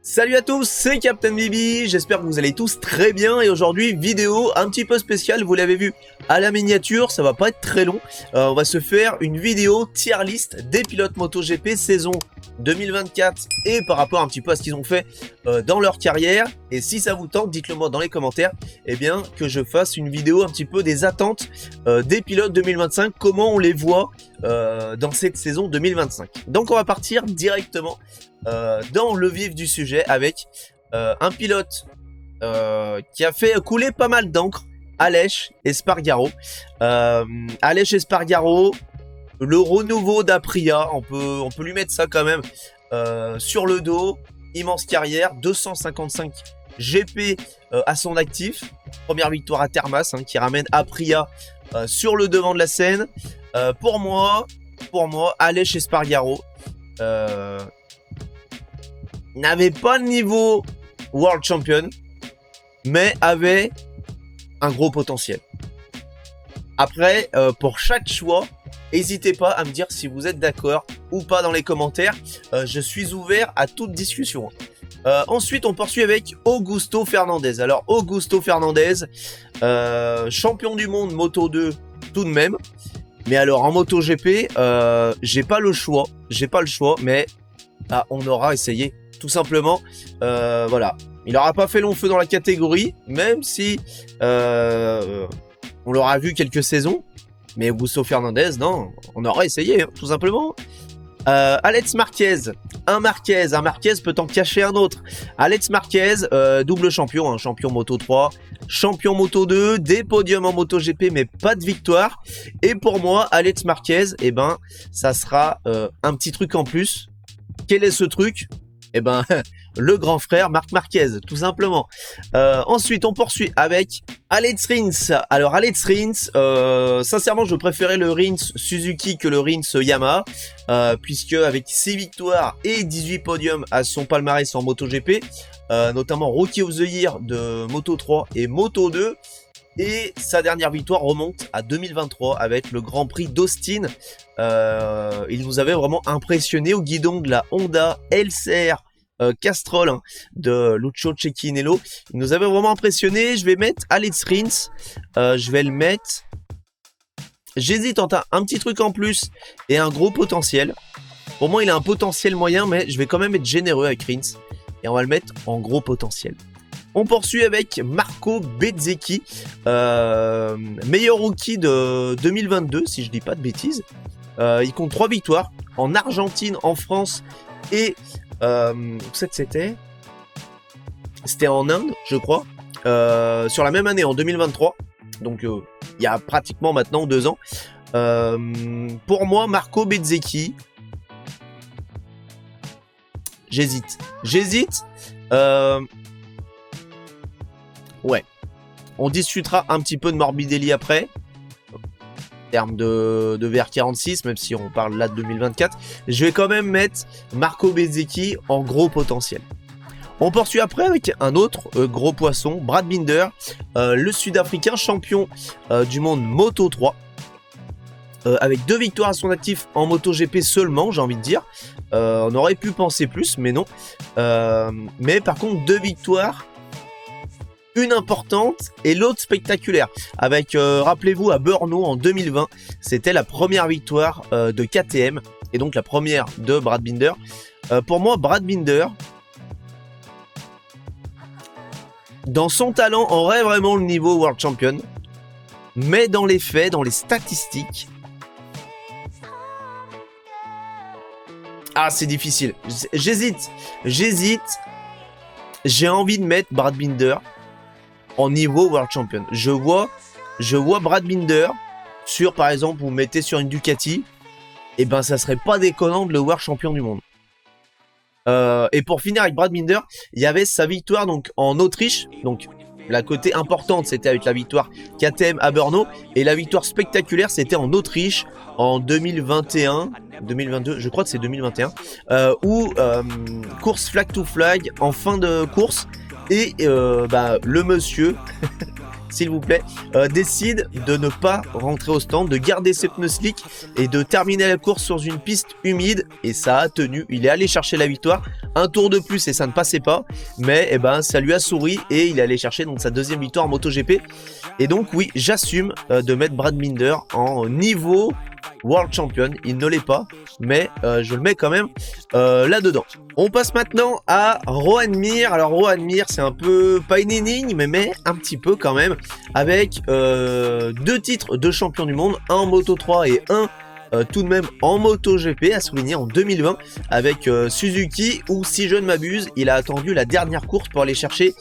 Salut à tous, c'est Captain Bibi, j'espère que vous allez tous très bien et aujourd'hui vidéo un petit peu spéciale, vous l'avez vu à la miniature, ça va pas être très long, on va se faire une vidéo tier list des pilotes MotoGP saison 2024 et par rapport un petit peu à ce qu'ils ont fait dans leur carrière. Et si ça vous tente, dites-le moi dans les commentaires, eh bien que je fasse une vidéo un petit peu des attentes des pilotes 2025, comment on les voit dans cette saison 2025. Donc on va partir directement dans le vif du sujet avec un pilote qui a fait couler pas mal d'encre, Aleix Espargaro. Aleix Espargaro, le renouveau d'Aprilia, on peut lui mettre ça quand même sur le dos. Immense carrière, 255 GP à son actif. Première victoire à Termas qui ramène Aprilia sur le devant de la scène. Pour moi, Aleix Espargaro n'avait pas le niveau World Champion, mais avait un gros potentiel. Après, pour chaque choix, n'hésitez pas à me dire si vous êtes d'accord ou pas dans les commentaires. Je suis ouvert à toute discussion. Ensuite, on poursuit avec Augusto Fernandez. Alors, Augusto Fernandez, champion du monde Moto 2 tout de même. Mais alors, en MotoGP, j'ai pas le choix, mais on aura essayé. Tout simplement, voilà. Il n'aura pas fait long feu dans la catégorie, même si on l'aura vu quelques saisons. Mais Augusto Fernandez, non, on aura essayé, tout simplement. Alex Marquez. Un Marquez peut en cacher un autre. Alex Marquez, double champion, champion Moto 3, champion Moto 2, des podiums en MotoGP, mais pas de victoire. Et pour moi, Alex Marquez, ça sera un petit truc en plus. Quel est ce truc ? Le grand frère Marc Marquez, tout simplement. Ensuite, on poursuit avec Alex Rins. Alors, Alex Rins, sincèrement, je préférais le Rins Suzuki que le Rins Yamaha, puisque avec 6 victoires et 18 podiums à son palmarès en MotoGP, notamment Rookie of the Year de Moto 3 et Moto 2, et sa dernière victoire remonte à 2023 avec le Grand Prix d'Austin. Il nous avait vraiment impressionné au guidon de la Honda LCR Castrol de Lucio Cecchinello. Il nous avait vraiment impressionné. Je vais mettre Alex Rins. Je vais le mettre. J'hésite entre un petit truc en plus et un gros potentiel. Pour moi, il a un potentiel moyen, mais je vais quand même être généreux avec Rins. Et on va le mettre en gros potentiel. On poursuit avec Marco Bezzecchi, meilleur rookie de 2022, si je dis pas de bêtises. Il compte 3 victoires en Argentine, en France et c'était en Inde, je crois, sur la même année, en 2023. Donc il y a pratiquement maintenant 2 ans. Pour moi, Marco Bezzecchi, j'hésite. Ouais, on discutera un petit peu de Morbidelli après, en termes de VR46, même si on parle là de 2024. Je vais quand même mettre Marco Bezzecchi en gros potentiel. On poursuit après avec un autre gros poisson, Brad Binder, le Sud-Africain champion du monde Moto 3, avec 2 victoires à son actif en MotoGP seulement, j'ai envie de dire. On aurait pu penser plus, mais non. Mais par contre, 2 victoires, une importante et l'autre spectaculaire. Avec, rappelez-vous, à Brno en 2020, c'était la première victoire de KTM et donc la première de Brad Binder. Pour moi, Brad Binder, dans son talent, aurait vraiment le niveau World Champion, mais dans les faits, dans les statistiques, c'est difficile. J'hésite. J'ai envie de mettre Brad Binder en niveau World Champion. Je vois Brad Binder sur, par exemple, vous mettez sur une Ducati, ça serait pas déconnant de le voir champion du monde. Et pour finir avec Brad Binder, il y avait sa victoire donc en Autriche. Donc la côté importante, c'était avec la victoire KTM à Brno, et la victoire spectaculaire, c'était en Autriche en 2021, 2022, je crois que c'est 2021, où course flag to flag en fin de course, et le monsieur s'il vous plaît, décide de ne pas rentrer au stand, de garder ses pneus slick et de terminer la course sur une piste humide. Et ça a tenu, il est allé chercher la victoire. Un tour de plus et ça ne passait pas, mais eh ben, ça lui a souri et il est allé chercher donc sa deuxième victoire en MotoGP. Et donc oui, j'assume de mettre Brad Binder en niveau World Champion. Il ne l'est pas, mais je le mets quand même là-dedans. On passe maintenant à Rohan Mir. Alors Rohan Mir, c'est un peu, pas une énigme, mais un petit peu quand même, avec 2 titres de champion du monde, un en Moto 3 et un tout de même en MotoGP, à souligner en 2020 avec Suzuki, où si je ne m'abuse, il a attendu la dernière course pour aller chercher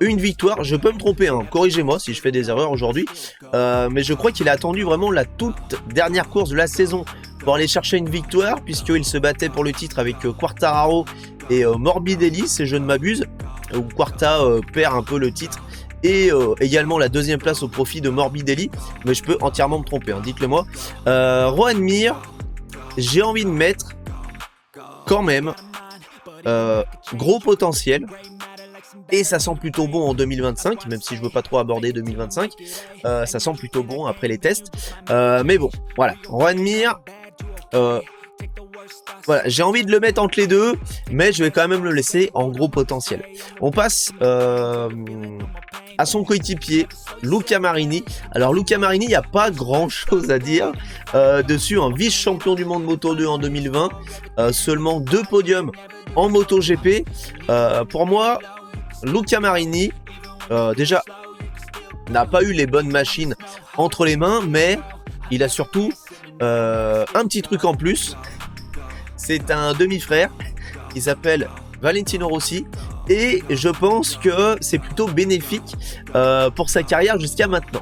une victoire. Je peux me tromper, hein. Corrigez-moi si je fais des erreurs aujourd'hui, mais je crois qu'il a attendu vraiment la toute dernière course de la saison pour aller chercher une victoire, puisqu'il se battait pour le titre avec Quartararo et Morbidelli, si je ne m'abuse, où Quarta perd un peu le titre. Et également la deuxième place au profit de Morbidelli, mais je peux entièrement me tromper, hein, dites-le moi. Rohan Mir, j'ai envie de mettre quand même gros potentiel, et ça sent plutôt bon en 2025, même si je veux pas trop aborder 2025, ça sent plutôt bon après les tests, mais bon, voilà, Rohan Mir, voilà, j'ai envie de le mettre entre les deux, mais je vais quand même le laisser en gros potentiel. On passe à son coéquipier, Luca Marini. Alors Luca Marini, il n'y a pas grand chose à dire dessus, un vice-champion du monde Moto 2 en 2020, seulement 2 podiums en MotoGP. Pour moi, Luca Marini, déjà, n'a pas eu les bonnes machines entre les mains, mais il a surtout un petit truc en plus. C'est un demi-frère qui s'appelle Valentino Rossi, et je pense que c'est plutôt bénéfique pour sa carrière jusqu'à maintenant.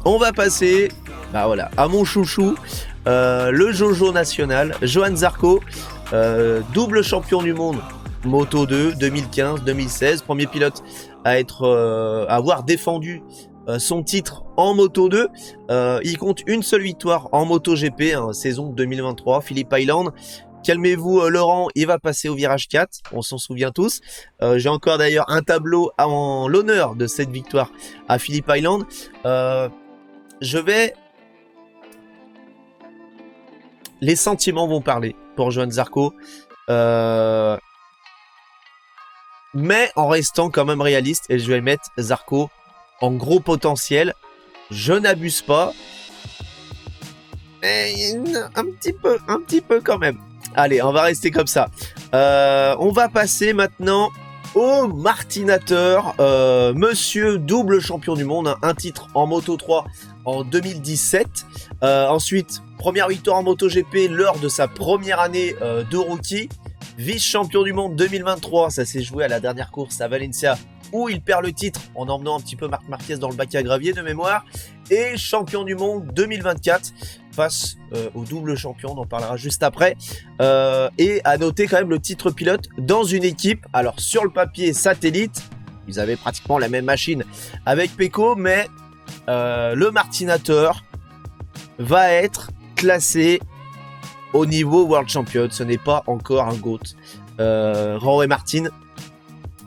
On va passer à mon chouchou, le Jojo national, Johann Zarco, double champion du monde Moto 2 2015-2016, premier pilote à avoir défendu son titre en Moto 2. Il compte une seule victoire en MotoGP, saison 2023, Phillip Island. Calmez-vous Laurent, il va passer au virage 4, on s'en souvient tous. J'ai encore d'ailleurs un tableau en l'honneur de cette victoire à Phillip Island. Les sentiments vont parler pour Johann Zarco, mais en restant quand même réaliste, et je vais mettre Zarco en gros potentiel. Je n'abuse pas, mais un petit peu quand même. Allez, on va rester comme ça. On va passer maintenant au Martinateur, monsieur double champion du monde, un titre en Moto 3 en 2017. Ensuite, première victoire en MotoGP lors de sa première année de rookie. Vice-champion du monde 2023, ça s'est joué à la dernière course à Valencia, où il perd le titre en emmenant un petit peu Marc Marquez dans le bac à gravier de mémoire. Et champion du monde 2024 face au double champion, on en parlera juste après. Et à noter quand même le titre pilote dans une équipe, alors sur le papier satellite, ils avaient pratiquement la même machine avec Pecco, mais le Martinateur va être classé au niveau World Champion. Ce n'est pas encore un GOAT, Rory Martin,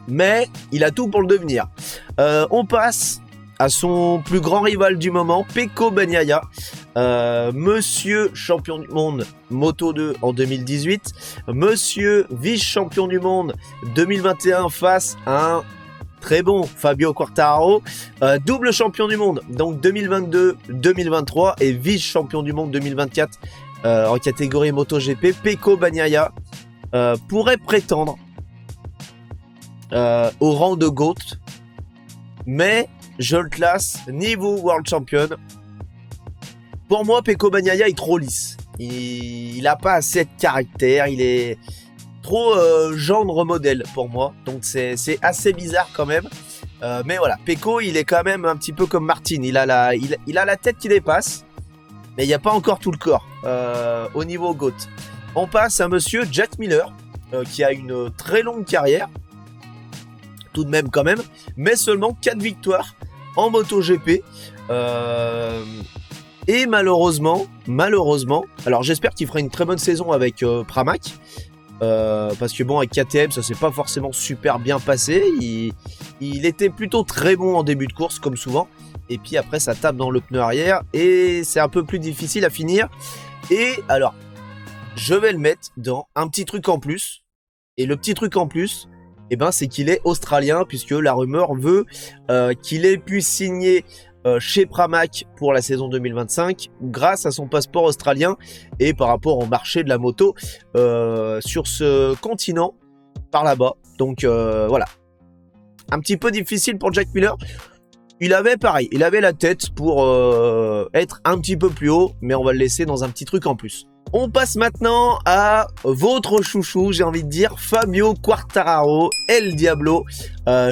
mais il a tout pour le devenir. On passe à son plus grand rival du moment, Pecco Bagnaia, monsieur champion du monde Moto 2 en 2018, monsieur vice-champion du monde 2021 face à un très bon Fabio Quartararo, double champion du monde donc 2022-2023 et vice-champion du monde 2024 en catégorie MotoGP. Pecco Bagnaia pourrait prétendre au rang de GOAT, mais je le classe niveau World Champion. Pour moi, Pecco Bagnaia est trop lisse. Il n'a pas assez de caractère. Il est trop gendre modèle pour moi. Donc c'est assez bizarre quand même. Mais voilà, Pecco, il est quand même un petit peu comme Martin. Il a la tête qui dépasse, mais il n'y a pas encore tout le corps au niveau GOAT. On passe à monsieur Jack Miller, qui a une très longue carrière. Tout de même quand même, mais seulement 4 victoires en MotoGP. Et malheureusement, alors j'espère qu'il fera une très bonne saison avec Pramac, parce que bon, avec KTM, ça s'est pas forcément super bien passé. Il était plutôt très bon en début de course, comme souvent, et puis après ça tape dans le pneu arrière et c'est un peu plus difficile à finir. Et alors, je vais le mettre dans un petit truc en plus. Et le petit truc en plus, c'est qu'il est australien, puisque la rumeur veut qu'il ait pu signer chez Pramac pour la saison 2025 grâce à son passeport australien et par rapport au marché de la moto sur ce continent par là-bas. Donc voilà, un petit peu difficile pour Jack Miller. Il avait la tête pour être un petit peu plus haut, mais on va le laisser dans un petit truc en plus. On passe maintenant à votre chouchou, j'ai envie de dire, Fabio Quartararo, El Diablo,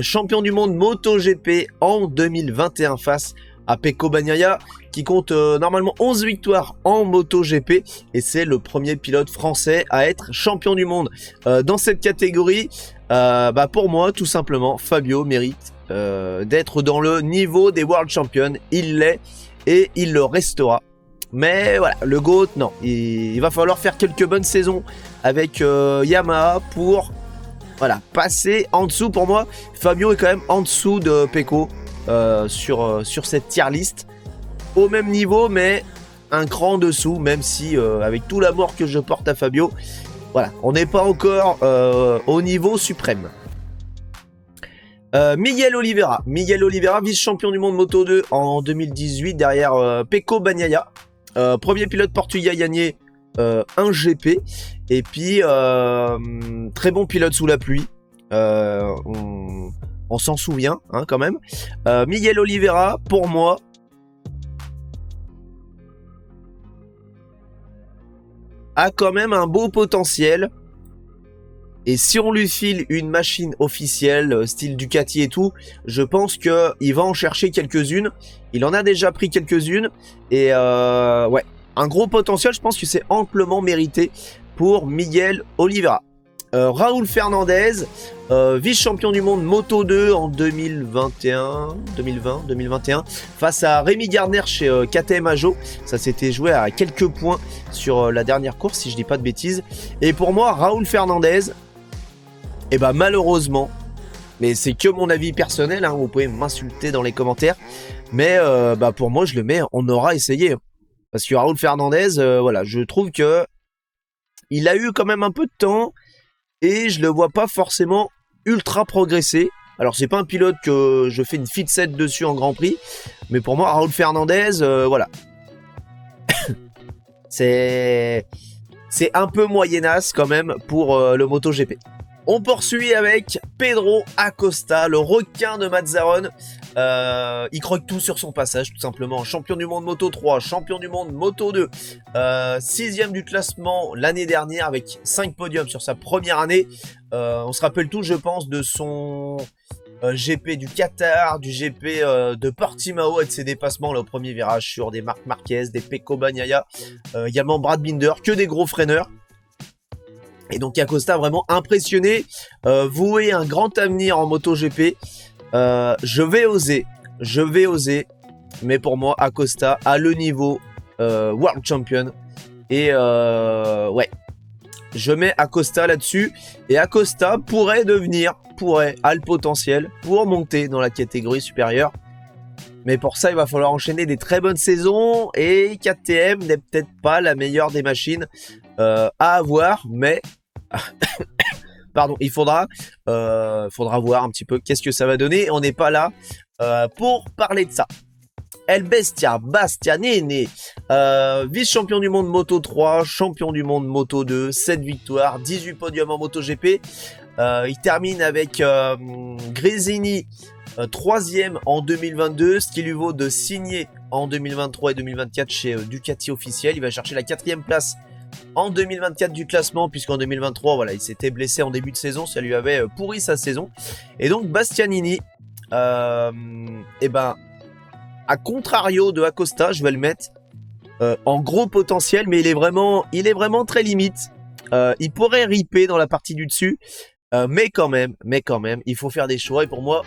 champion du monde MotoGP en 2021 face à Pecco Bagnaia, qui compte normalement 11 victoires en MotoGP, et c'est le premier pilote français à être champion du monde dans cette catégorie. Pour moi, tout simplement, Fabio mérite d'être dans le niveau des World Champions, il l'est et il le restera. Mais voilà, le GOAT, non. Il va falloir faire quelques bonnes saisons avec Yamaha pour passer en dessous. Pour moi, Fabio est quand même en dessous de Pecco sur cette tier list. Au même niveau, mais un cran en dessous, même si avec tout l'amour que je porte à Fabio, voilà, on n'est pas encore au niveau suprême. Miguel Oliveira, vice-champion du monde Moto 2 en 2018 derrière Pecco Bagnaia. Premier pilote portugais à gagner un GP. Et puis, très bon pilote sous la pluie. On s'en souvient quand même. Miguel Oliveira, pour moi, a quand même un beau potentiel. Et si on lui file une machine officielle, style Ducati et tout, je pense qu'il va en chercher quelques-unes. Il en a déjà pris quelques-unes. Et ouais, un gros potentiel, je pense que c'est amplement mérité pour Miguel Oliveira. Raúl Fernandez, vice-champion du monde Moto 2 en 2021, face à Rémi Gardner chez KTM Ajo. Ça s'était joué à quelques points sur la dernière course, si je dis pas de bêtises. Et pour moi, Raúl Fernandez, malheureusement, mais c'est que mon avis personnel, vous pouvez m'insulter dans les commentaires, mais pour moi je le mets, on aura essayé, parce que Raúl Fernandez, je trouve que il a eu quand même un peu de temps, et je le vois pas forcément ultra progresser. Alors c'est pas un pilote que je fais une fit-set dessus en Grand Prix, mais pour moi Raúl Fernandez, c'est un peu moyennasse quand même pour le MotoGP. On poursuit avec Pedro Acosta, le requin de Mazzaron. Il croque tout sur son passage, tout simplement. Champion du monde Moto 3, champion du monde Moto 2, 6e du classement l'année dernière avec 5 podiums sur sa première année. On se rappelle tout, je pense, de son GP du Qatar, du GP de Portimao et de ses dépassements là, au premier virage sur des Marc Marquez, des Pecco Bagnaia, également Brad Binder, que des gros freineurs. Et donc Acosta vraiment impressionné, voué un grand avenir en MotoGP. Je vais oser, mais pour moi Acosta a le niveau World Champion. Et ouais, je mets Acosta là-dessus. Et Acosta a le potentiel pour monter dans la catégorie supérieure. Mais pour ça, il va falloir enchaîner des très bonnes saisons. Et KTM n'est peut-être pas la meilleure des machines à avoir. Mais pardon, il faudra voir un petit peu qu'est-ce que ça va donner. On n'est pas là pour parler de ça. El Bestia, Bastianini, vice-champion du monde Moto 3, champion du monde Moto 2, 7 victoires, 18 podiums en MotoGP. Il termine avec Gresini, 3e en 2022, ce qui lui vaut de signer en 2023 et 2024 chez Ducati officiel. Il va chercher la 4e place en 2024 du classement, puisqu'en 2023, voilà, il s'était blessé en début de saison, ça lui avait pourri sa saison. Et donc Bastianini, à contrario de Acosta, je vais le mettre en gros potentiel, mais il est vraiment très limite. Il pourrait ripper dans la partie du dessus, mais quand même, il faut faire des choix. Et pour moi,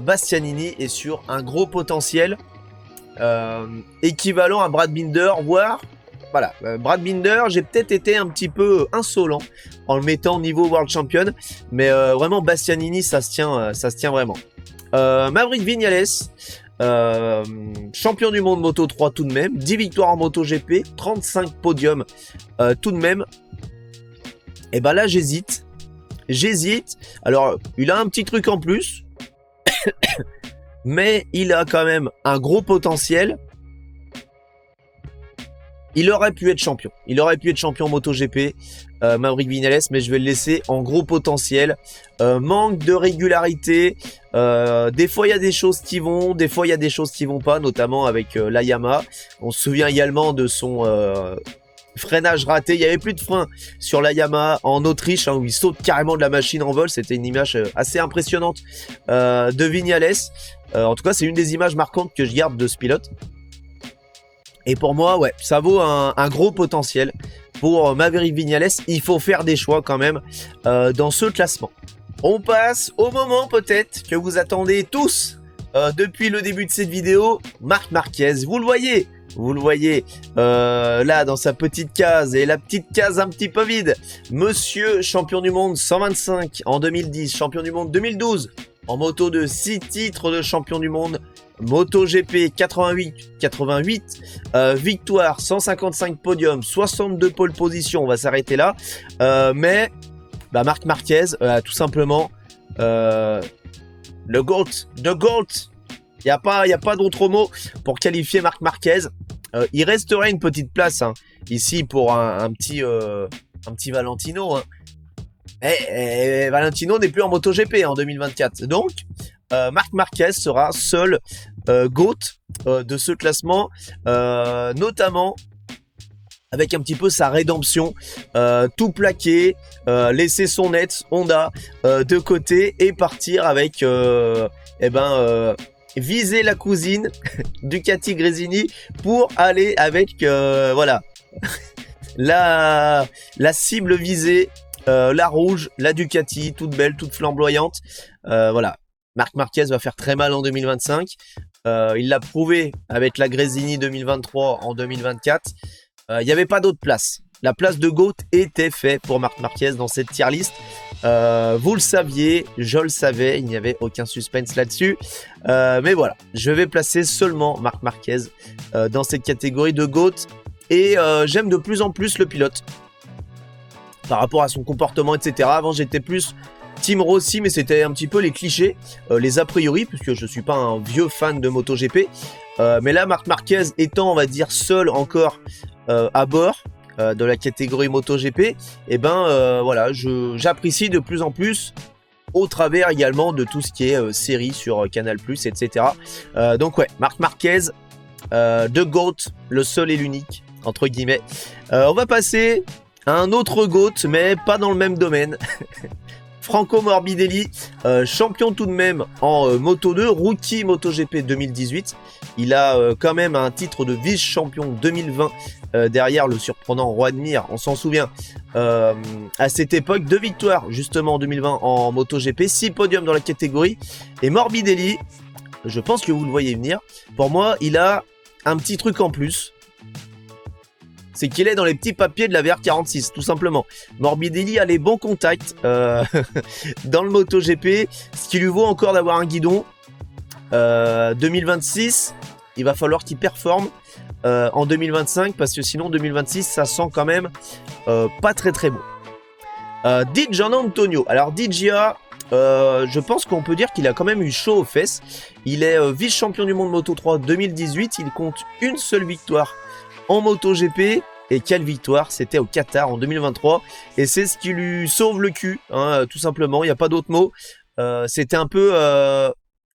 Bastianini est sur un gros potentiel, équivalent à Brad Binder, voire voilà, Brad Binder, j'ai peut-être été un petit peu insolent en le mettant au niveau World Champion, mais vraiment Bastianini, ça se tient vraiment. Maverick Viñales, champion du monde Moto 3 tout de même, 10 victoires en MotoGP, 35 podiums tout de même. Et ben là j'hésite. Alors il a un petit truc en plus, mais il a quand même un gros potentiel. Il aurait pu être champion. MotoGP, Maverick Viñales, mais je vais le laisser en gros potentiel. Manque de régularité. Des fois, il y a des choses qui vont, des fois, il y a des choses qui vont pas, notamment avec la Yamaha. On se souvient également de son freinage raté. Il y avait plus de frein sur la Yamaha en Autriche, où il saute carrément de la machine en vol. C'était une image assez impressionnante de Viñales. En tout cas, c'est une des images marquantes que je garde de ce pilote. Et pour moi, ouais, ça vaut un gros potentiel pour Maverick Viñales. Il faut faire des choix quand même dans ce classement. On passe au moment peut-être que vous attendez tous depuis le début de cette vidéo. Marc Marquez, vous le voyez là dans sa petite case, et la petite case un petit peu vide. Monsieur champion du monde 125 en 2010, champion du monde 2012 en moto de 6 titres de champion du monde. MotoGP 88, victoire, 155 podiums, 62 pole positions, on va s'arrêter là. Mais Marc Marquez, tout simplement, le GOAT. Il n'y a pas d'autre mot pour qualifier Marc Marquez. Il resterait une petite place ici pour un petit Valentino. Et Valentino n'est plus en MotoGP en 2024. Donc, Marc Marquez sera seul GOAT de ce classement, notamment avec un petit peu sa rédemption, tout plaquer, laisser son net Honda de côté et partir avec viser la cousine Ducati Gresini pour aller avec voilà la cible visée, la rouge, la Ducati, toute belle, toute flamboyante. Voilà. Marc Marquez va faire très mal en 2025. Il l'a prouvé avec la Gresini 2023 en 2024. Il n'y avait pas d'autre place. La place de GOAT était faite pour Marc Marquez dans cette tier list. Vous le saviez, je le savais, il n'y avait aucun suspense là-dessus. Mais voilà, je vais placer seulement Marc Marquez dans cette catégorie de GOAT. Et j'aime de plus en plus le pilote par rapport à son comportement, etc. Avant, j'étais plus Team Rossi, mais c'était un petit peu les clichés, les a priori, puisque je suis pas un vieux fan de MotoGP. Mais là, Marc Marquez étant, on va dire, seul encore à bord de la catégorie MotoGP, voilà, j'apprécie de plus en plus, au travers également de tout ce qui est série sur Canal+, etc. Donc ouais, Marc Marquez, de GOAT, le seul et l'unique, entre guillemets. On va passer à un autre GOAT, mais pas dans le même domaine. Franco Morbidelli, champion tout de même en Moto2, rookie MotoGP 2018. Il a quand même un titre de vice-champion 2020 derrière le surprenant Juan Mir, on s'en souvient. À cette époque, 2 victoires justement en 2020 en MotoGP, 6 podiums dans la catégorie. Et Morbidelli, je pense que vous le voyez venir, pour moi il a un petit truc en plus. C'est qu'il est dans les petits papiers de la VR46, tout simplement. Morbidelli a les bons contacts dans le MotoGP, ce qui lui vaut encore d'avoir un guidon. 2026, il va falloir qu'il performe en 2025, parce que sinon 2026, ça sent quand même pas très très bon. Di Giannantonio. Alors DJA, je pense qu'on peut dire qu'il a quand même eu chaud aux fesses. Il est vice-champion du monde Moto 3 2018, il compte une seule victoire en MotoGP, et quelle victoire, c'était au Qatar en 2023, et c'est ce qui lui sauve le cul, tout simplement, il n'y a pas d'autre mot. C'était un peu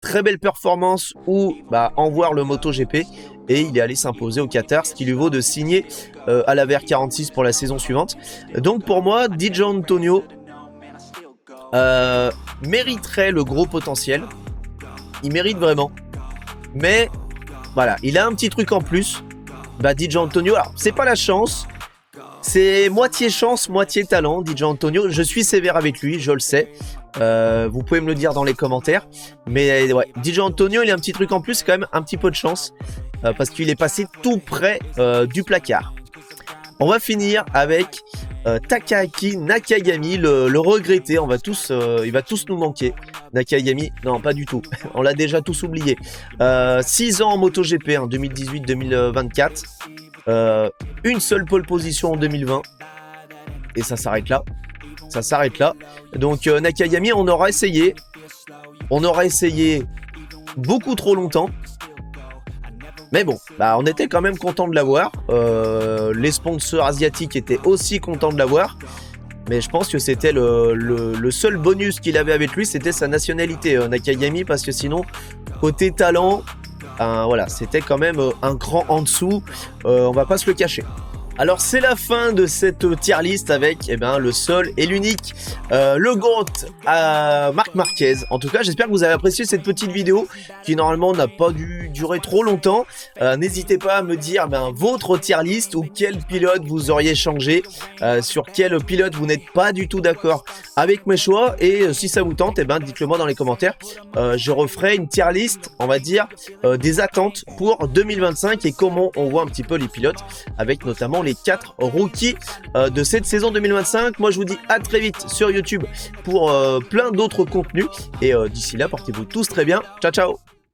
très belle performance où en voir le MotoGP, et il est allé s'imposer au Qatar, ce qui lui vaut de signer à la VR46 pour la saison suivante. Donc pour moi, Di Giannantonio mériterait le gros potentiel, il mérite vraiment, mais voilà, il a un petit truc en plus. Di Giannantonio, alors c'est pas la chance, c'est moitié chance, moitié talent. Di Giannantonio, je suis sévère avec lui, je le sais. Vous pouvez me le dire dans les commentaires. Mais ouais, Di Giannantonio, il a un petit truc en plus, quand même un petit peu de chance, parce qu'il est passé tout près du placard. On va finir avec Takaaki Nakagami, le regretté. Il va tous nous manquer. Nakagami, non, pas du tout. On l'a déjà tous oublié. 6 ans en MotoGP, hein, 2018-2024. Une seule pole position en 2020. Et ça s'arrête là. Ça s'arrête là. Donc Nakagami, on aura essayé. On aura essayé beaucoup trop longtemps. Mais bon, bah, on était quand même content de l'avoir. Les sponsors asiatiques étaient aussi contents de l'avoir. Mais je pense que c'était le seul bonus qu'il avait avec lui, c'était sa nationalité, Nakagami, parce que sinon, côté talent, voilà, c'était quand même un cran en dessous, on va pas se le cacher. Alors c'est la fin de cette tier list avec le seul et l'unique, le GOAT à Marc Marquez. En tout cas, j'espère que vous avez apprécié cette petite vidéo qui normalement n'a pas dû durer trop longtemps. N'hésitez pas à me dire votre tier list ou quel pilote vous auriez changé, sur quel pilote vous n'êtes pas du tout d'accord avec mes choix. Et si ça vous tente, dites-le moi dans les commentaires. Je referai une tier list, on va dire, des attentes pour 2025 et comment on voit un petit peu les pilotes avec notamment les 4 rookies de cette saison 2025. Moi je vous dis à très vite sur YouTube pour plein d'autres contenus et d'ici là portez-vous tous très bien. Ciao ciao.